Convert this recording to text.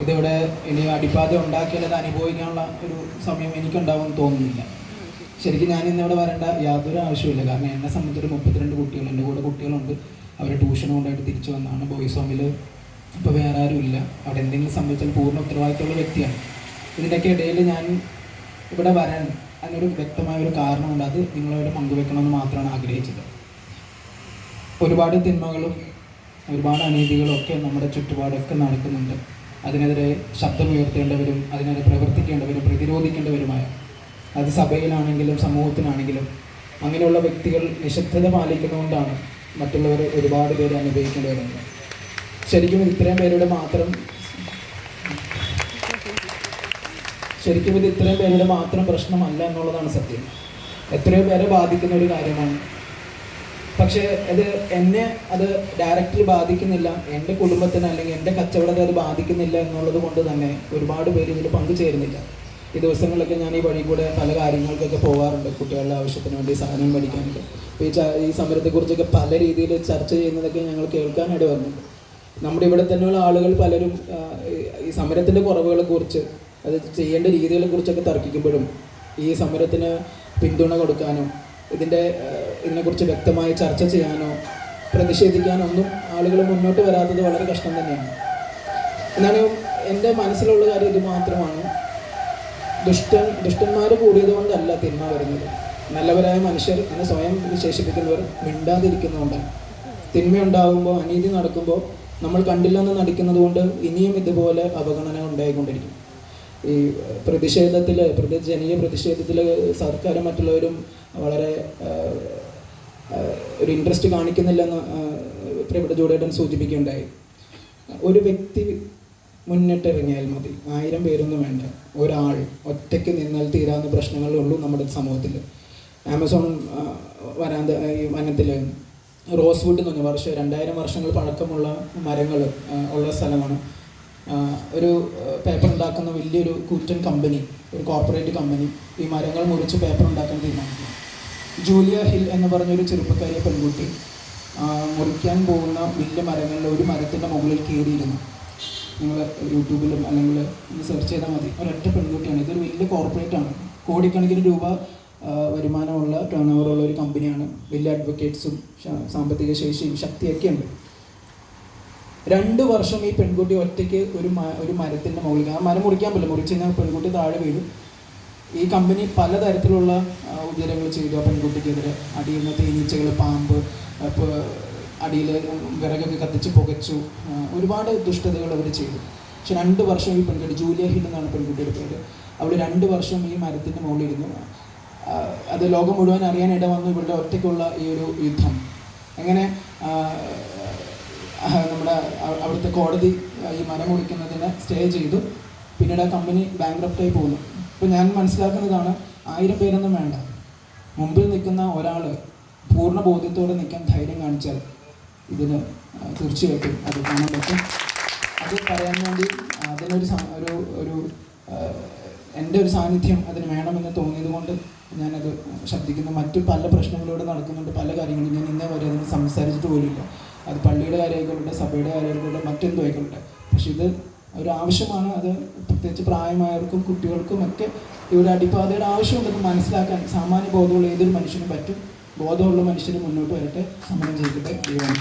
ഇതിവിടെ ഇനി അടിപ്പാത ഉണ്ടാക്കിയാലത് അനുഭവിക്കാനുള്ള ഒരു സമയം എനിക്കുണ്ടാവുമെന്ന് തോന്നുന്നില്ല. ശരിക്കും ഞാൻ ഇന്നിവിടെ വരേണ്ട യാതൊരു ആവശ്യമില്ല. കാരണം എന്നെ സംബന്ധിച്ചൊരു 32 കുട്ടികൾ, എൻ്റെ കൂടെ കുട്ടികളുണ്ട്. അവർ ട്യൂഷൻ കൊണ്ടായിട്ട് തിരിച്ചു വന്നതാണ്. ബോയ്സ് ഹോമിൽ ഇപ്പോൾ വേറെ ആരും ഇല്ല. അവിടെ എന്തെങ്കിലും സംഭവിച്ചാൽ പൂർണ്ണ ഉത്തരവാദിത്തമുള്ള വ്യക്തിയാണ്. ഇതിൻ്റെയൊക്കെ ഇടയിൽ ഞാൻ ഇവിടെ വരാൻ അതിനൊരു വ്യക്തമായൊരു കാരണമുണ്ട്. അത് നിങ്ങളോട് പങ്കുവെക്കണമെന്ന് മാത്രമാണ് ആഗ്രഹിച്ചത്. ഒരുപാട് തിന്മകളും ഒരുപാട് അനീതികളും ഒക്കെ നമ്മുടെ ചുറ്റുപാടൊക്കെ നടക്കുന്നുണ്ട്. അതിനെതിരെ ശബ്ദമുയർത്തേണ്ടവരും അതിനെതിരെ പ്രവർത്തിക്കേണ്ടവരും പ്രതിരോധിക്കേണ്ടവരുമായ, അത് സഭയിലാണെങ്കിലും സമൂഹത്തിനാണെങ്കിലും അങ്ങനെയുള്ള വ്യക്തികൾ നിശബ്ദത പാലിക്കുന്നതുകൊണ്ടാണ് മറ്റുള്ളവർ ഒരുപാട് പേര് അനുഭവിക്കേണ്ടി വരുന്നത്. ശരിക്കും ഇത് ഇത്രയും പേരുടെ മാത്രം പ്രശ്നമല്ല എന്നുള്ളതാണ് സത്യം. എത്രയോ പേരെ ബാധിക്കുന്ന ഒരു കാര്യമാണ്. പക്ഷേ എന്നെ അത് ഡയറക്റ്റ്ലി ബാധിക്കുന്നില്ല, എൻ്റെ കുടുംബത്തിന് അല്ലെങ്കിൽ എൻ്റെ കച്ചവടത്തെ അത് ബാധിക്കുന്നില്ല എന്നുള്ളത് കൊണ്ട് തന്നെ ഒരുപാട് പേര് ഇതിൽ പങ്കുചേരുന്നില്ല. ഈ ദിവസങ്ങളിലൊക്കെ ഞാൻ ഈ വഴി കൂടെ പല കാര്യങ്ങൾക്കൊക്കെ പോകാറുണ്ട്, കുട്ടികളുടെ ആവശ്യത്തിന് വേണ്ടി സാധനം പഠിക്കാനൊക്കെ. ഈ സമരത്തെക്കുറിച്ചൊക്കെ പല രീതിയിൽ ചർച്ച ചെയ്യുന്നതൊക്കെ ഞങ്ങൾ കേൾക്കാനിട വരുന്നുണ്ട്. നമ്മുടെ ഇവിടെ തന്നെയുള്ള ആളുകൾ പലരും ഈ സമരത്തിൻ്റെ കുറവുകളെക്കുറിച്ച്, അത് ചെയ്യേണ്ട രീതികളെക്കുറിച്ചൊക്കെ തർക്കിക്കുമ്പോഴും ഈ സമരത്തിന് പിന്തുണ കൊടുക്കാനോ ഇതിനെക്കുറിച്ച് വ്യക്തമായി ചർച്ച ചെയ്യാനോ പ്രതിഷേധിക്കാനോ ഒന്നും ആളുകൾ മുന്നോട്ട് വരാത്തത് വളരെ കഷ്ടം തന്നെയാണ്. എന്നാണ് എൻ്റെ മനസ്സിലുള്ള കാര്യം. ഇത് മാത്രമാണ്, ദുഷ്ടന്മാർ കൂടിയതുകൊണ്ടല്ല തിന്മ വരുന്നത്. നല്ലവരായ മനുഷ്യർ എന്ന് സ്വയം വിശേഷിപ്പിക്കുന്നവർ മിണ്ടാതിരിക്കുന്നതുകൊണ്ടാണ്. തിന്മയുണ്ടാകുമ്പോൾ, അനീതി നടക്കുമ്പോൾ നമ്മൾ കണ്ടില്ലെന്ന് നടിക്കുന്നത് കൊണ്ട് ഇനിയും ഇതുപോലെ അവഗണന ഉണ്ടായിക്കൊണ്ടിരിക്കും. ഈ ജനീയ പ്രതിഷേധത്തിൽ സർക്കാരും മറ്റുള്ളവരും വളരെ ഒരു ഇൻട്രസ്റ്റ് കാണിക്കുന്നില്ലെന്ന് പ്രിയപ്പെട്ട ജോഡേട്ടൻ സൂചിപ്പിക്കുകയുണ്ടായി. ഒരു വ്യക്തി മുന്നിട്ടിറങ്ങിയാൽ മതി, 1000 പേരൊന്നും വേണ്ട. ഒരാൾ ഒറ്റയ്ക്ക് നിന്നാൽ തീരാവുന്ന പ്രശ്നങ്ങളേ ഉള്ളൂ നമ്മുടെ സമൂഹത്തിൽ. ആമസോൺ വനത്തിൽ റോസ്വുഡ് എന്ന് പറഞ്ഞ 2000 വർഷങ്ങൾ പഴക്കമുള്ള മരങ്ങൾ ഉള്ള സ്ഥലമാണ്. ഒരു പേപ്പർ ഉണ്ടാക്കുന്ന വലിയൊരു കൂറ്റൻ കമ്പനി, ഒരു കോർപ്പറേറ്റ് കമ്പനി ഈ മരങ്ങൾ മുറിച്ച് പേപ്പർ ഉണ്ടാക്കാൻ തീരുമാനിക്കുന്നു. ജൂലിയ ഹിൽ എന്ന് പറഞ്ഞൊരു ചെറുപ്പക്കാരിയെ പെൺകുട്ടി മുറിക്കാൻ പോകുന്ന വലിയ മരങ്ങളിൽ ഒരു മരത്തിൻ്റെ മുകളിൽ കയറിയിരുന്നു. നിങ്ങൾ യൂട്യൂബിലും അല്ലെങ്കിൽ സെർച്ച് ചെയ്താൽ മതി. ഒരൊറ്റ പെൺകുട്ടിയാണ്. ഇതൊരു വലിയ കോർപ്പറേറ്റാണ്, കോടിക്കണക്കിന് രൂപ വരുമാനമുള്ള ടേൺ ഓവറുള്ള ഒരു കമ്പനിയാണ്. വലിയ അഡ്വക്കേറ്റ്സും സാമ്പത്തിക ശേഷിയും ശക്തിയൊക്കെ ഉണ്ട്. 2 വർഷം ഈ പെൺകുട്ടി ഒറ്റയ്ക്ക് ഒരു മരത്തിൻ്റെ മുകളിൽ, ആ മരം മുറിക്കാൻ പറ്റില്ല, മുറിച്ച് കഴിഞ്ഞാൽ പെൺകുട്ടി താഴെ വീഴും. ഈ കമ്പനി പലതരത്തിലുള്ള ഉപദ്രവങ്ങൾ ചെയ്തു ആ പെൺകുട്ടിക്കെതിരെ. അടിയിൽ നിന്ന് തേനീച്ചകൾ, പാമ്പ്, ഇപ്പോൾ അടിയിൽ വിറകൊക്കെ കത്തിച്ച് പുകച്ചു, ഒരുപാട് ദുഷ്ടതകൾ അവർ ചെയ്തു. പക്ഷെ 2 വർഷം ഈ പെൺകുട്ടി, ജൂലിയ ഹിൽ എന്നാണ് പെൺകുട്ടിയുടെ പേര്, അവൾ 2 വർഷം ഈ മരത്തിൻ്റെ മുകളിലിരുന്നു. അത് ലോകം മുഴുവൻ അറിയാനിട വന്നു ഇവരുടെ ഒറ്റയ്ക്കുള്ള ഈ ഒരു യുദ്ധം. എങ്ങനെ നമ്മുടെ അവിടുത്തെ കോടതി ഈ മരം മുറിക്കുന്നതിനെ സ്റ്റേ ചെയ്തു. പിന്നീട് ആ കമ്പനി ബാങ്ക്രപ്റ്റായി പോകുന്നു. ഇപ്പോൾ ഞാൻ മനസ്സിലാക്കുന്നതാണ്, 1000 പേരൊന്നും വേണ്ട, മുമ്പിൽ നിൽക്കുന്ന ഒരാൾ പൂർണ്ണ ബോധ്യത്തോടെ നിൽക്കാൻ ധൈര്യം കാണിച്ചാൽ ഇതിന് തീർച്ചയായിട്ടും അത് കാണാൻ പറ്റും. അത് പറയാൻ വേണ്ടി എൻ്റെ ഒരു സാന്നിധ്യം അതിന് വേണമെന്ന് തോന്നിയത് കൊണ്ട് ഞാനത് ശബ്ദിക്കുന്നു. മറ്റു പല പ്രശ്നങ്ങളിലൂടെ നടക്കുന്നുണ്ട്, പല കാര്യങ്ങളും ഞാൻ ഇന്നേ വരെ അതിന് സംസാരിച്ചിട്ട് പോലുമില്ല. അത് പള്ളിയുടെ കാര്യമായിക്കോട്ടെ, സഭയുടെ കാര്യമായിക്കോട്ടെ, മറ്റെന്തോ ആയിക്കോട്ടെ. പക്ഷെ ഇത് ഒരു ആവശ്യമാണ്. അത് പ്രത്യേകിച്ച് പ്രായമായവർക്കും കുട്ടികൾക്കും ഒക്കെ ഈ ഒരു അടിപ്പാതയുടെ ആവശ്യമുണ്ടെന്ന് മനസ്സിലാക്കാൻ സാമാന്യ ബോധമുള്ള ഏതൊരു മനുഷ്യനും പറ്റും. ബോധമുള്ള മനുഷ്യന് മുന്നോട്ട് വരട്ടെ, സമരം ചെയ്തിട്ട് ദൈവം.